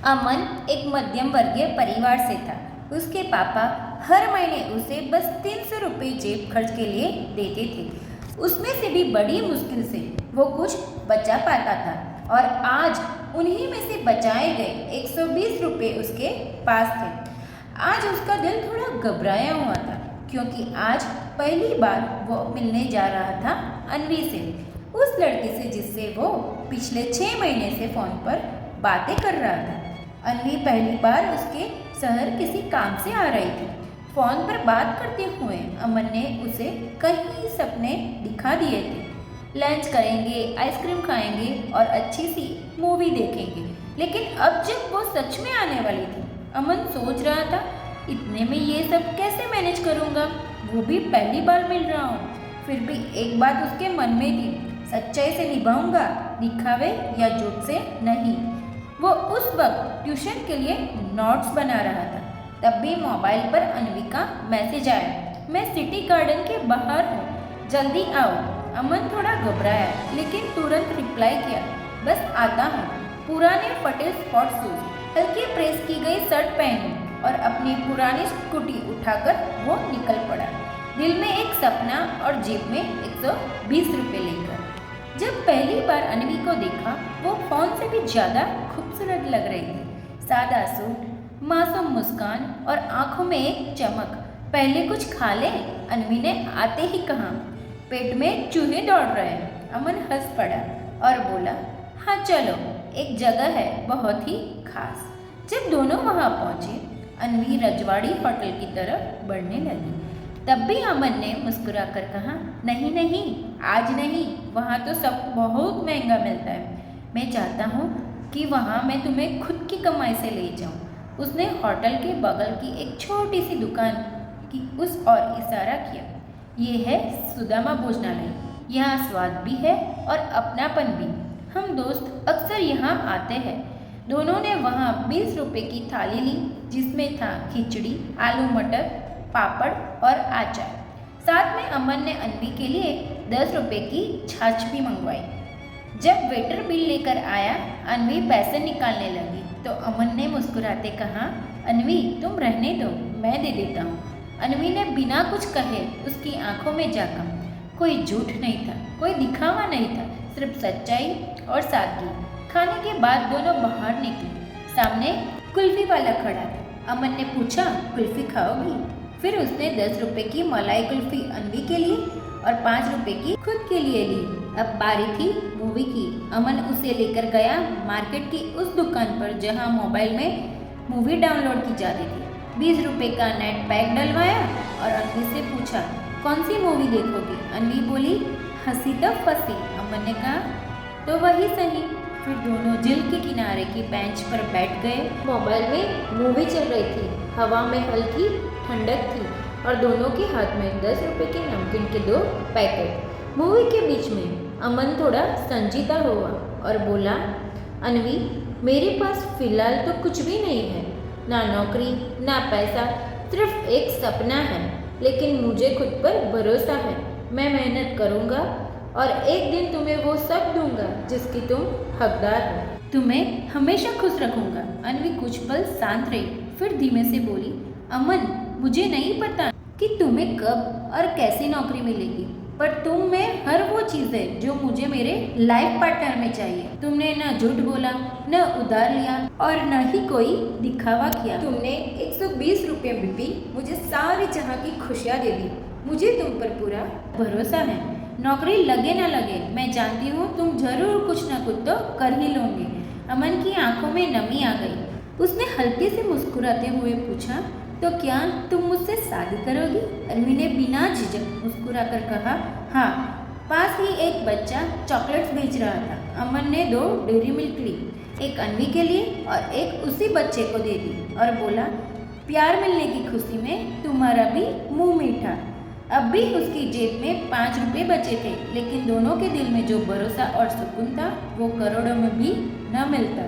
अमन एक मध्यम वर्गीय परिवार से था। उसके पापा हर महीने उसे बस 300 रुपये जेब खर्च के लिए देते थे। उसमें से भी बड़ी मुश्किल से वो कुछ बचा पाता था और आज उन्हीं में से बचाए गए 120 रुपये उसके पास थे। आज उसका दिल थोड़ा घबराया हुआ था क्योंकि आज पहली बार वो मिलने जा रहा था अन्वी से, उस लड़की से जिससे वो पिछले 6 महीने से फ़ोन पर बातें कर रहा था। अन्वी पहली बार उसके शहर किसी काम से आ रही थी। फ़ोन पर बात करते हुए अमन ने उसे कई सपने दिखा दिए थे। लंच करेंगे, आइसक्रीम खाएंगे और अच्छी सी मूवी देखेंगे। लेकिन अब जब वो सच में आने वाली थी, अमन सोच रहा था, इतने में ये सब कैसे मैनेज करूँगा? वो भी पहली बार मिल रहा हूँ। फिर भी एक बात उसके मन में थी, सच्चाई से निभाऊंगा, दिखावे या झूठ से नहीं। वो उस वक्त ट्यूशन के लिए नोट्स बना रहा था। तब भी मोबाइल पर अन्वी का मैसेज आया, मैं सिटी गार्डन के बाहर हूँ, जल्दी आओ। अमन थोड़ा घबराया लेकिन तुरंत रिप्लाई किया, बस आता हूँ। पुराने फटे स्पॉट शूज, हल्की प्रेस की गई शर्ट पहनी और अपनी पुरानी स्कूटी उठाकर वो निकल पड़ा, दिल में एक सपना और जेब में 120 रुपये लेकर। जब पहली बार अन्वी को देखा, वो फ़ोन से भी ज़्यादा खूबसूरत लग रही थी। सादा सूट, मासूम मुस्कान और आंखों में एक चमक। पहले कुछ खा ले, अन्वी ने आते ही कहा। पेट में चूहे दौड़ रहे। अमन हंस पड़ा और बोला, हाँ चलो, एक जगह है बहुत ही खास। जब दोनों वहाँ पहुँचे, अन्वी रजवाड़ी होटल की तरफ बढ़ने लगी। तब भी अमन ने मुस्कुरा कर कहा, नहीं नहीं, आज नहीं, वहाँ तो सब बहुत महंगा मिलता है। मैं चाहता हूँ कि वहाँ मैं तुम्हें खुद की कमाई से ले जाऊँ। उसने होटल के बगल की एक छोटी सी दुकान की उस ओर इशारा किया। ये है सुदामा भोजनालय, यहाँ स्वाद भी है और अपनापन भी। हम दोस्त अक्सर यहाँ आते हैं। दोनों ने वहाँ 20 रुपये की थाली ली, जिसमें था खिचड़ी, आलू मटर, पापड़ और अचार। साथ में अमन ने अन्वी के लिए 10 रुपये की छाछ भी मंगवाई। जब वेटर बिल लेकर आया, अन्वी पैसे निकालने लगी तो अमन ने मुस्कुराते कहा, अन्वी तुम रहने दो, मैं दे देता हूँ। अन्वी ने बिना कुछ कहे उसकी आंखों में झांका। कोई झूठ नहीं था, कोई दिखावा नहीं था, सिर्फ सच्चाई और सादगी। खाने के बाद दोनों बाहर निकले। सामने कुल्फी वाला खड़ा था। अमन ने पूछा, कुल्फी खाओगी? फिर उसने 10 रुपये की मलाई कुल्फी अन्वी के लिए और 5 रुपये की खुद के लिए ली। अब बारी थी मूवी की। अमन उसे लेकर गया मार्केट की उस दुकान पर जहां मोबाइल में मूवी डाउनलोड की जाती थी। 20 रुपये का नेट पैक डलवाया और अन्वी से पूछा, कौन सी मूवी देखोगी? अन्वी बोली, हंसी तब फंसी। अमन ने कहा, तो वही सही। फिर दोनों झील के किनारे की बेंच पर बैठ गए। मोबाइल में मूवी चल रही थी, हवा में हल्की ठंडक थी और दोनों के हाथ में 10 रुपये के नमकीन के 2 पैकेट। मूवी के बीच में अमन थोड़ा संजीदा हुआ और बोला, अन्वी मेरे पास फिलहाल तो कुछ भी नहीं है, ना नौकरी ना पैसा, सिर्फ एक सपना है, लेकिन मुझे खुद पर भरोसा है। मैं मेहनत करूँगा और एक दिन तुम्हें वो सब दूंगा जिसकी तुम हकदार हो। तुम्हें हमेशा खुश रखूंगा। अन्वी कुछ पल शांत रही, फिर धीमे से बोली, अमन मुझे नहीं पता कि तुम्हें कब और कैसी नौकरी मिलेगी, पर तुम में हर वो चीज़ है जो मुझे मेरे लाइफ पार्टनर में चाहिए। तुमने न झूठ बोला, न उधार लिया और न ही कोई दिखावा किया। तुमने 120 रुपये में भी मुझे सारी जहाँ की खुशियाँ दे दी। मुझे तुम पर पूरा भरोसा है। नौकरी लगे ना लगे, मैं जानती हूँ तुम जरूर कुछ ना कुछ तो कर ही लोगे। अमन की आंखों में नमी आ गई। उसने हल्के से मुस्कुराते हुए पूछा, तो क्या तुम मुझसे शादी करोगी? अन्वी ने बिना झिझक मुस्कुरा कर कहा, हाँ। पास ही एक बच्चा चॉकलेट्स बेच रहा था। अमन ने 2 डेयरी मिल्क ली, एक अन्वी के लिए और एक उसी बच्चे को दे दी और बोला, प्यार मिलने की खुशी में तुम्हारा भी मुंह मीठा। अब भी उसकी जेब में 5 रुपये बचे थे, लेकिन दोनों के दिल में जो भरोसा और सुकून था वो करोड़ों में भी न मिलता।